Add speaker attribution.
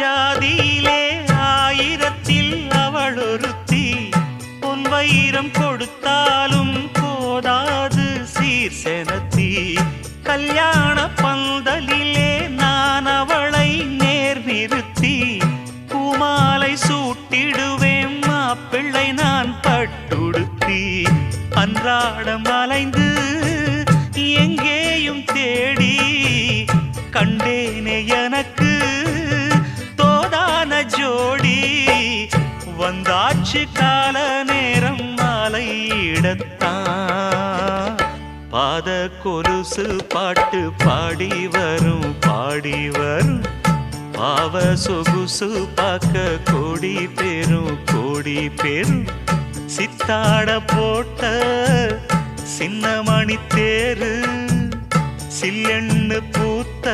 Speaker 1: ஜாதியிலே ஆயிரத்தில் அவள் ஒருத்தி பொன் வைரம் கொடுத்தாலும் போதாது சீர் செனத்தி கல்யாண பந்தலிலே நான் அவளை நேர் நிறுத்தி பூமாலை சூட்டிடுவேன் மாப்பிள்ளை நான் பட்டுடுத்தி அன்றாடம் அலைந்து எங்கேயும் தேடி கண்டேனே எனக்கு தோதான ஜோடி வந்தாச்சு கால நேரம் மாலையிடத்தான் பாத கொலுசு பாட்டு பாடி வரும் பாவ சொகுசு பார்க்க கோடி பேரும் சித்தாட போட்ட சின்ன மணி தேரு சில்லெண்ணு பூத்த